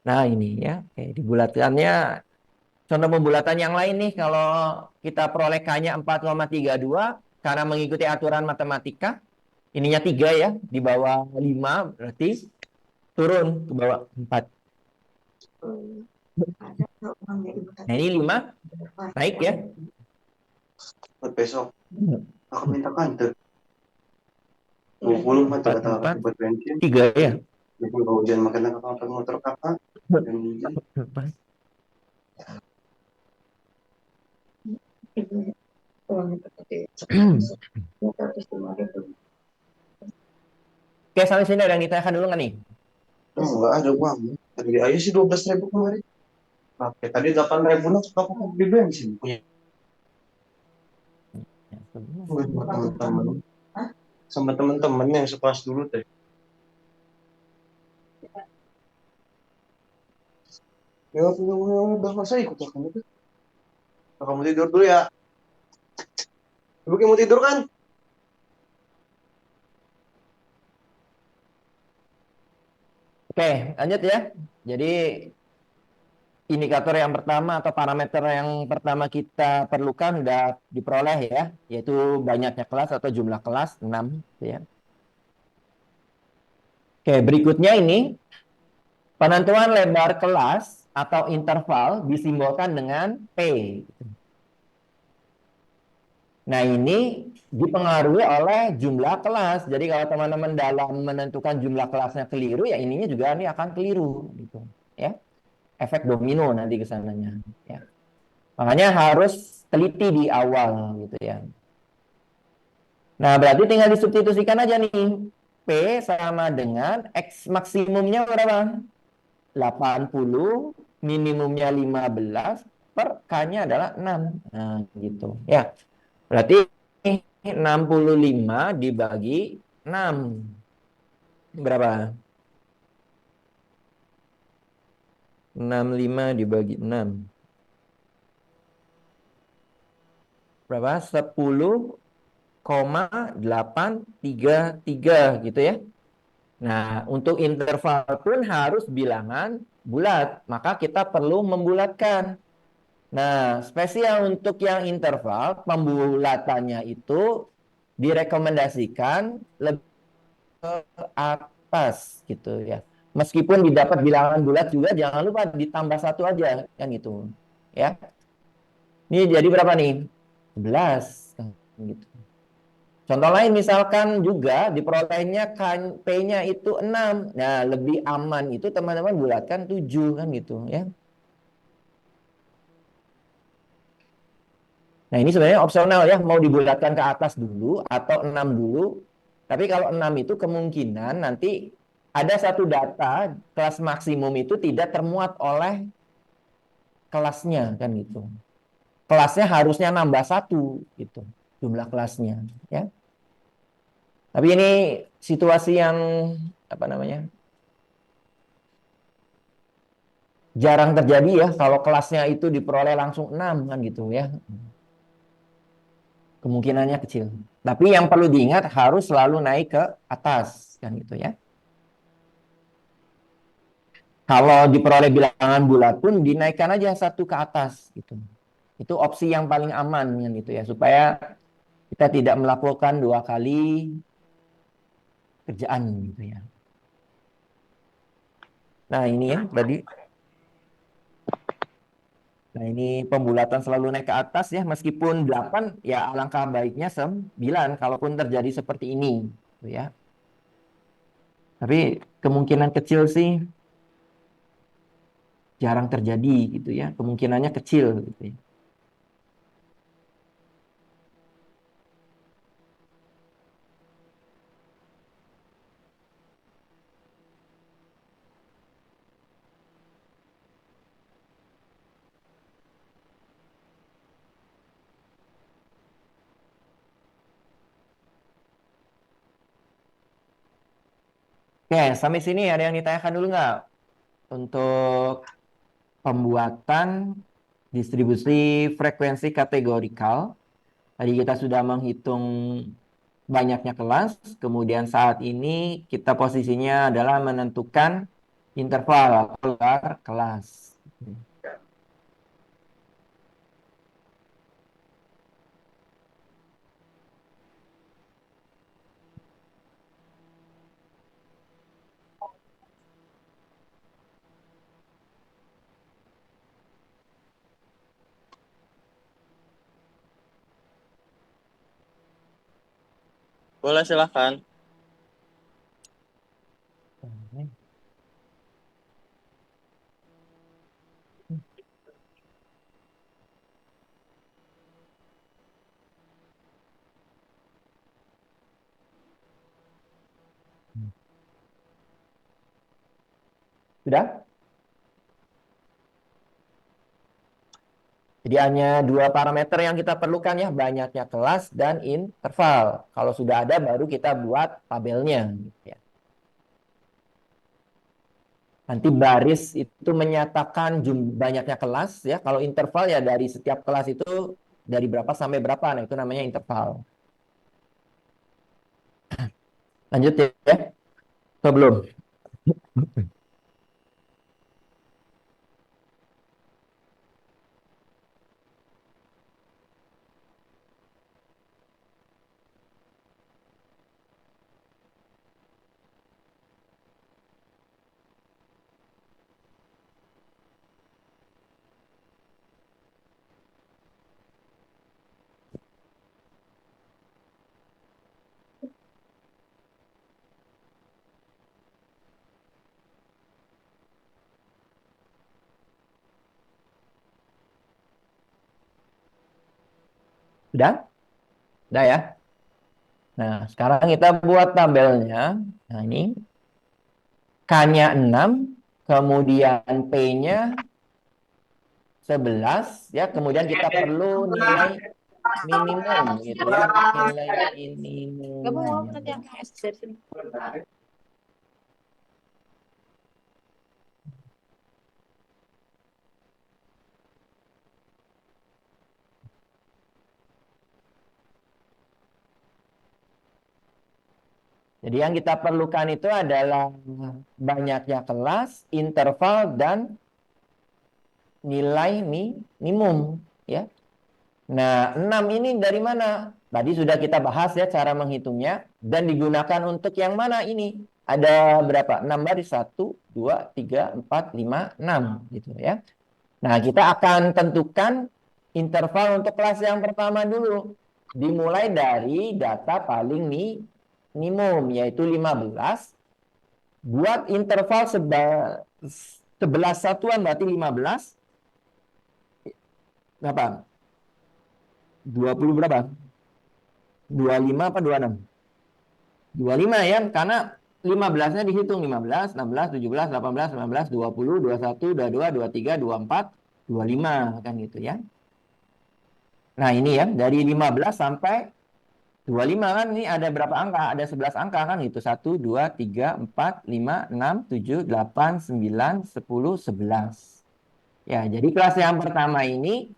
Speaker 1: Nah, ini ya. Oke, dibulatkannya. Contoh pembulatan yang lain nih, kalau kita peroleh K-nya 4,32, karena mengikuti aturan matematika, ininya 3 ya, di bawah 5, berarti turun ke bawah 4. Nah, ini 5, naik ya.
Speaker 4: Buat besok aku minta kantor 20 mah
Speaker 1: 4,
Speaker 4: kata
Speaker 1: 4,
Speaker 4: buat bensin
Speaker 1: 3 ya.
Speaker 4: jadi kalau hujan makan kakak motor kakak dan hujan
Speaker 1: Oke, sampai sini ada yang ditanyakan dulu nggak nih?
Speaker 4: enggak ada uang tadi aja sih 12.000 kemarin. Oke, tadi 8.000 nak aku beli bensin punya sama teman-teman sama teman-teman yang sekelas dulu teh. Ya udah masa ikut kamu tuh. Kamu tidur dulu ya. Ibu mau tidur kan?
Speaker 1: Oke, lanjut ya. Jadi indikator yang pertama atau parameter yang pertama kita perlukan sudah diperoleh ya, yaitu banyaknya kelas atau jumlah kelas 6 gitu ya. Oke, berikutnya ini penentuan lebar kelas atau interval disimbolkan dengan P. Nah, ini dipengaruhi oleh jumlah kelas. Jadi kalau teman-teman dalam menentukan jumlah kelasnya keliru, ya ininya juga ini akan keliru gitu ya. Efek domino nanti ke sananya ya. Makanya harus teliti di awal gitu ya. Nah, berarti tinggal disubstitusikan aja nih. P sama dengan X maksimumnya berapa? 80, minimumnya 15, per K-nya adalah 6. Nah, gitu. Ya, berarti 65 dibagi 6. Berapa? 65 dibagi 6. Berapa? 10,833 gitu ya. Nah, untuk interval pun harus bilangan bulat. Maka kita perlu membulatkan. Nah, spesial untuk yang interval, pembulatannya itu direkomendasikan lebih ke atas gitu ya. Meskipun didapat bilangan bulat juga jangan lupa ditambah 1 aja kan gitu. Ya. Ini jadi berapa nih? 11. Gitu. Contoh lain misalkan juga diperolehnya P-nya itu 6. Nah, lebih aman itu teman-teman bulatkan 7 kan gitu ya. Nah, ini sebenarnya opsional ya, mau dibulatkan ke atas dulu atau 6 dulu. Tapi kalau 6 itu kemungkinan nanti ada satu data kelas maksimum itu tidak termuat oleh kelasnya kan gitu. Kelasnya harusnya nambah 1 gitu jumlah kelasnya ya. Tapi ini situasi yang apa namanya? Jarang terjadi ya kalau kelasnya itu diperoleh langsung 6 kan gitu ya. Kemungkinannya kecil. Tapi yang perlu diingat harus selalu naik ke atas kan gitu ya. Kalau diperoleh bilangan bulat pun dinaikkan aja 1 ke atas gitu. Itu opsi yang paling aman kan gitu ya, supaya kita tidak melakukan 2 kali kerjaan gitu ya. Nah, ini ya tadi. Nah, ini pembulatan selalu naik ke atas ya, meskipun 8 ya alangkah baiknya 9 kalaupun terjadi seperti ini gitu ya. Tapi kemungkinan kecil sih jarang terjadi gitu ya. Kemungkinannya kecil gitu ya. Oke, sampai sini ada yang ditanyakan dulu nggak? Untuk pembuatan distribusi frekuensi kategorikal. Tadi kita sudah menghitung banyaknya kelas, kemudian saat ini kita posisinya adalah menentukan interval atau kelas.
Speaker 5: Boleh silahkan.
Speaker 1: Sudah? Jadi hanya 2 parameter yang kita perlukan ya, banyaknya kelas dan interval. Kalau sudah ada baru kita buat tabelnya gitu ya. Nanti baris itu menyatakan banyaknya kelas ya. Kalau interval ya dari setiap kelas itu dari berapa sampai berapa. Nah, itu namanya interval. Lanjut ya. Sebelum. Sudah? Sudah ya. Nah, sekarang kita buat tabelnya. Nah, ini K-nya 6, kemudian P-nya 11 ya, kemudian kita perlu nilai minimum gitu ya, nilai minimum. Jadi yang kita perlukan itu adalah banyaknya kelas, interval, dan nilai minimum ya. Nah, 6 ini dari mana? Tadi sudah kita bahas ya cara menghitungnya, dan digunakan untuk yang mana ini? Ada berapa? 6 baris, 1, 2, 3, 4, 5, 6 gitu ya. Nah, kita akan tentukan interval untuk kelas yang pertama dulu. Dimulai dari data paling minimum, yaitu 15. Buat interval 11 satuan, berarti 15. Berapa? 20 berapa? 25 apa 26? 25 ya, karena 15-nya dihitung 15, 16, 17, 18, 19, 20, 21, 22, 23, 24, 25 kan gitu ya. Nah, ini ya dari 15 sampai 25 kan ini ada berapa angka? Ada 11 angka kan gitu. 1 2 3 4 5 6 7 8 9 10 11. Ya, jadi kelas yang pertama ini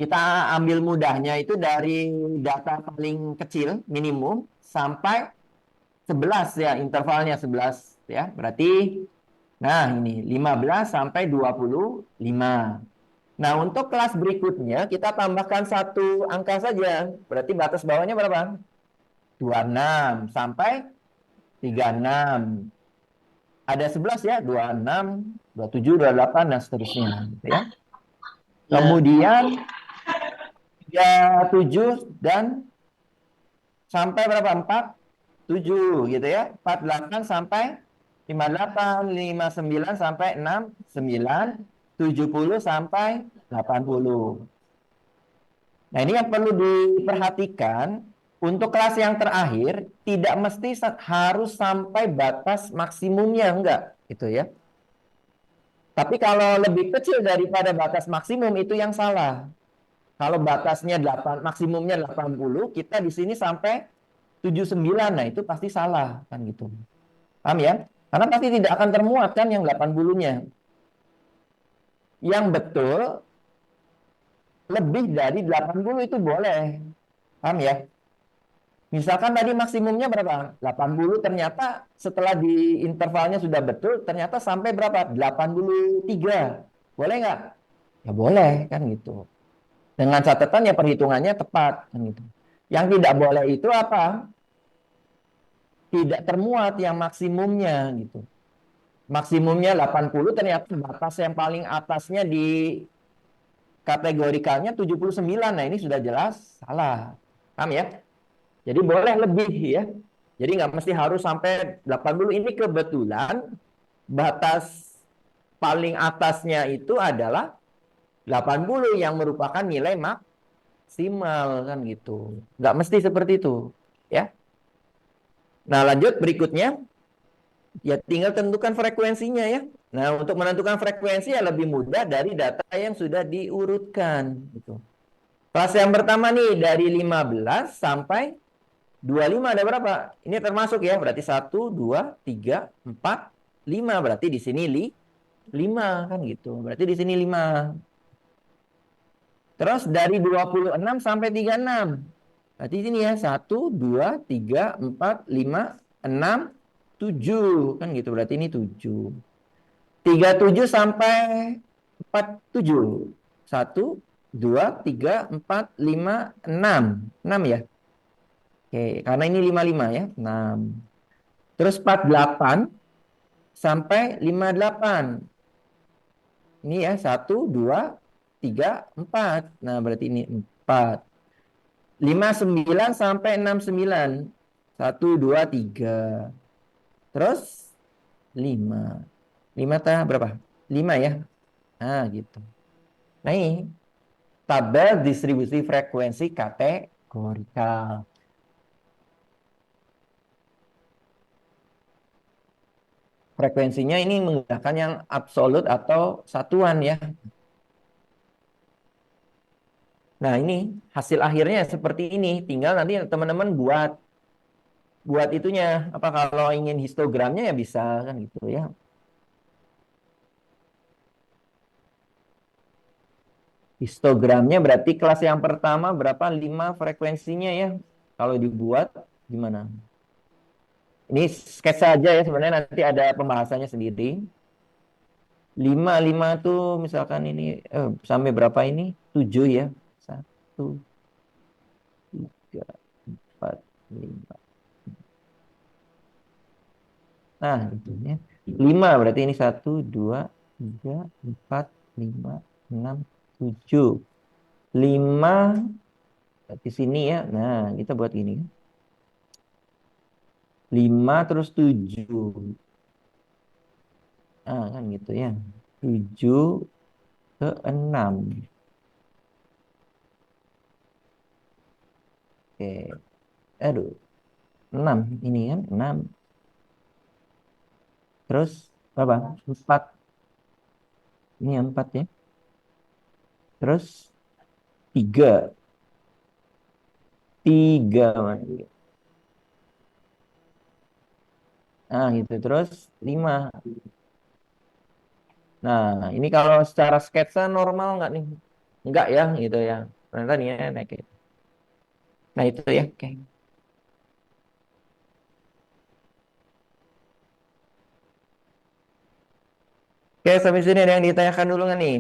Speaker 1: kita ambil mudahnya itu dari data paling kecil minimum sampai 11 ya, intervalnya 11 ya. Berarti nah ini 15 sampai 25. Nah, untuk kelas berikutnya kita tambahkan satu angka saja. Berarti batas bawahnya berapa? 26 sampai 36. Ada 11 ya, 26, 27, 28 dan seterusnya gitu ya. Kemudian 37 dan sampai berapa? 47 gitu ya. 48 sampai 58, 59 sampai 69, 70 sampai 80. Nah, ini yang perlu diperhatikan untuk kelas yang terakhir tidak mesti harus sampai batas maksimumnya, enggak, gitu ya. Tapi kalau lebih kecil daripada batas maksimum itu yang salah. Kalau batasnya 8, maksimumnya 80, kita di sini sampai 79. Nah, itu pasti salah kan gitu. Paham ya? Karena pasti tidak akan termuat kan yang 80-nya. Yang betul lebih dari 80 itu boleh. Paham ya? Misalkan tadi maksimumnya berapa? 80, ternyata setelah di intervalnya sudah betul, ternyata sampai berapa? 83. Boleh nggak? Ya boleh, kan gitu. Dengan catatan ya perhitungannya tepat, kan gitu. Yang tidak boleh itu apa? Tidak termuat yang maksimumnya, gitu. Maksimumnya 80, ternyata batas yang paling atasnya di kategorikalnya 79. Nah, ini sudah jelas salah. Paham ya? Jadi boleh lebih ya. Jadi nggak mesti harus sampai 80. Ini kebetulan batas paling atasnya itu adalah 80 yang merupakan nilai maksimal kan gitu. Nggak mesti seperti itu ya. Nah, lanjut berikutnya ya tinggal tentukan frekuensinya ya. Nah, untuk menentukan frekuensi ya lebih mudah dari data yang sudah diurutkan gitu. Kelas yang pertama nih dari 15 sampai 25 ada berapa? Ini termasuk ya, berarti 1, 2, 3, 4, 5. Berarti di sini 5 kan gitu. Berarti di sini 5. Terus dari 26 sampai 36. Berarti sini ya 1, 2, 3, 4, 5, 6, 7 kan gitu. Berarti ini 7. 37 sampai 47. 1, 2, 3, 4, 5, 6. 6 ya. Oke, karena ini 55 ya. 6. Terus 48 sampai 58. Ini ya 1, 2, 3, 4. Nah, berarti ini 4. 59 sampai 69. 1, 2, 3. Terus 5. 5 berapa? 5 ya. Nah, gitu. Nah, ini tabel distribusi frekuensi kategorikal. Frekuensinya ini menggunakan yang absolut atau satuan ya. Nah, ini hasil akhirnya seperti ini. Tinggal nanti teman-teman buat itunya. Apa kalau ingin histogramnya ya bisa kan gitu ya. Histogramnya berarti kelas yang pertama berapa? 5 frekuensinya ya. Kalau dibuat gimana? Ini sketsa saja ya, sebenarnya nanti ada pembahasannya sendiri. 5 tuh misalkan ini sampai berapa ini? 7 ya. 1, 3, 4, 5. Nah, itu ya. 5 berarti ini 1, 2, 3, 4, 5, 6, 7. 5 di sini ya. Nah, kita buat gini. 5 terus 7. Ah, kan gitu ya. 7 ke 6. Oke. Aduh, 6 ini kan 6. Terus berapa? 4. Ini 4 ya. Terus 3. 3 mana? Nah, gitu. Terus 5. Nah, ini kalau secara sketsa normal nggak nih? Nggak ya, gitu ya. Ternyata nih ya, naik. Nah, itu ya. Oke. Oke, sampai sini ada yang ditanyakan dulu nggak nih?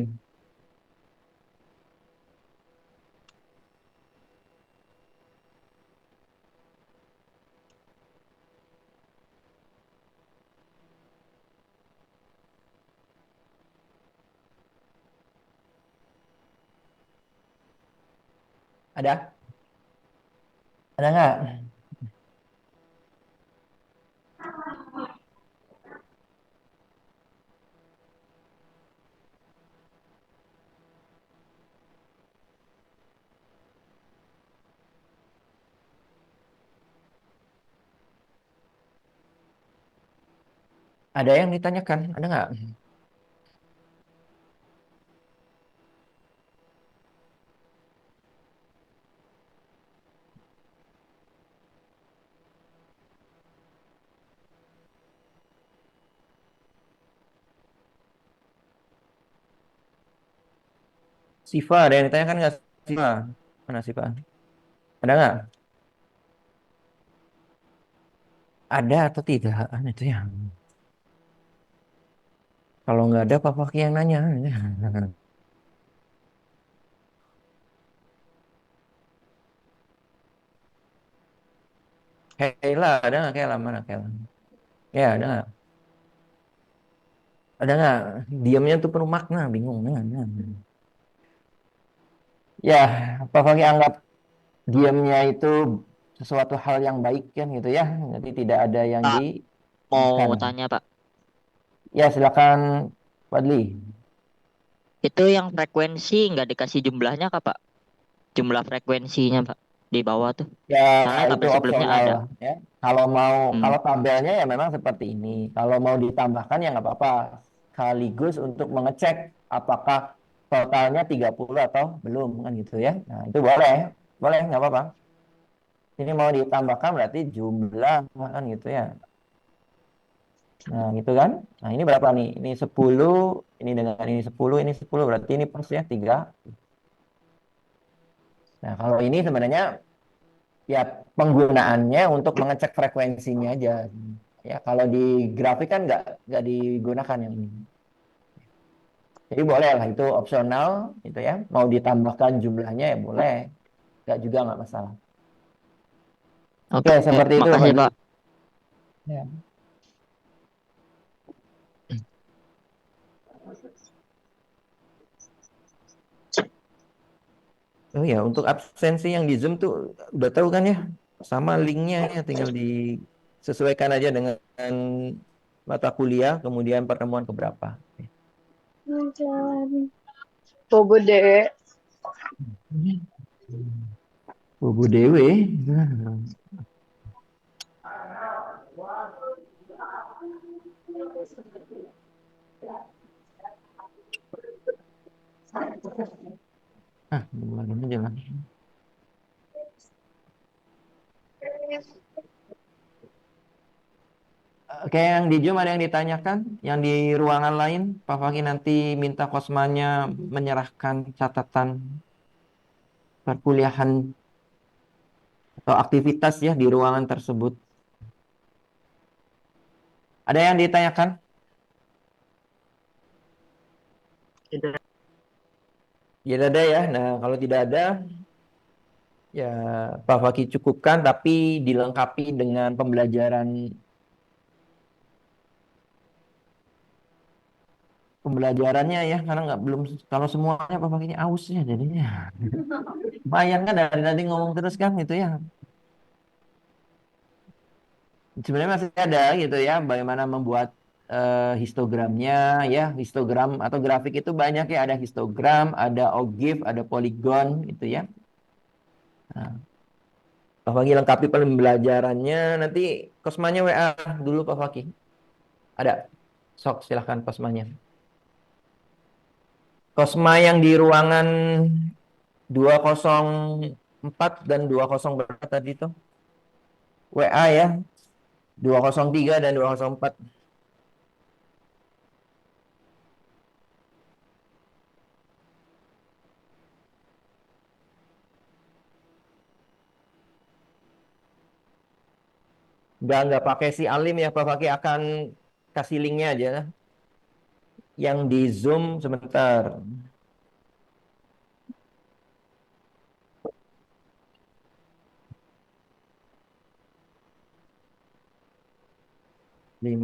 Speaker 1: Ada? Ada nggak? Ada yang ditanyakan? Ada nggak? Siva, ada yang ditanyakan nggak? Siva, mana Siva? Ada nggak? Ada atau tidak? Itu ya. Kalau nggak ada, Papa Ki yang nanya. Kayla, ada nggak Kayla? Mana Kayla? Ya, ada nggak? Ada nggak? Diamnya tuh penuh makna, bingung. Nah. Ya, Papa Ki anggap diamnya itu sesuatu hal yang baik kan gitu ya. Jadi tidak ada yang
Speaker 2: Pak,
Speaker 1: diinginkan.
Speaker 2: mau tanya Pak.
Speaker 1: Ya, silakan Wadli.
Speaker 2: Itu yang frekuensi nggak dikasih jumlahnya Kak Pak? Jumlah frekuensinya Pak. Di bawah tuh.
Speaker 1: Ya,
Speaker 2: Soalnya
Speaker 1: itu
Speaker 2: tabel sebelumnya
Speaker 1: opsional
Speaker 2: ada.
Speaker 1: ya. Kalau mau,
Speaker 2: Hmm.
Speaker 1: kalau tabelnya ya memang seperti ini. Kalau mau ditambahkan ya nggak apa-apa. Sekaligus untuk mengecek apakah totalnya 30 atau belum kan gitu ya. Nah, itu boleh. Boleh, nggak apa-apa. Ini mau ditambahkan berarti jumlah kan gitu ya. Nah, gitu kan. Nah, ini berapa nih? Ini 10, ini dengan ini 10, ini 10 berarti ini pas ya 3. Nah, kalau ini sebenarnya ya penggunaannya untuk mengecek frekuensinya aja. Ya, kalau di grafik kan nggak digunakan yang ini. Jadi boleh lah itu opsional gitu ya. Mau ditambahkan jumlahnya ya boleh. Nggak juga nggak masalah. Oke,
Speaker 2: Oke,
Speaker 1: seperti itu Pak
Speaker 2: makasih
Speaker 1: Dwi.
Speaker 2: Pak.
Speaker 1: Ya. Oh ya, untuk absensi yang di Zoom tuh udah tahu kan ya. Sama linknya ya tinggal disesuaikan aja dengan mata kuliah, kemudian pertemuan keberapa.
Speaker 6: Bobo deh.
Speaker 1: Bubu Dewe. Ah, lagi aja lah. Oke, yang di Zoom ada yang ditanyakan, yang di ruangan lain, Pak Fakih nanti minta Kosmanya menyerahkan catatan perkuliahan atau aktivitas ya di ruangan tersebut. Ada yang ditanyakan? Tidak ada ya. Nah, kalau tidak ada, ya Pak Fakih cukupkan, tapi dilengkapi dengan pembelajarannya ya, karena nggak belum kalau semuanya Pak Fakih ini aus ya jadinya. Lumayan kan dari tadi ngomong terus kan itu ya. Sebenarnya masih ada gitu ya, bagaimana membuat histogramnya ya, histogram atau grafik itu banyak ya, ada histogram, ada ogive, ada polygon itu ya. Nah, Pak Fakih lengkapi pembelajarannya nanti Kosmanya WA dulu Pak Fakih. Ada. Sok silahkan Kosmanya. Kosma yang di ruangan 204 dan 20 berapa tadi itu? WA ya. 203 dan 204. Nggak pakai si Alim ya Pak Fakih akan kasih linknya aja. Yang di Zoom sebentar. 5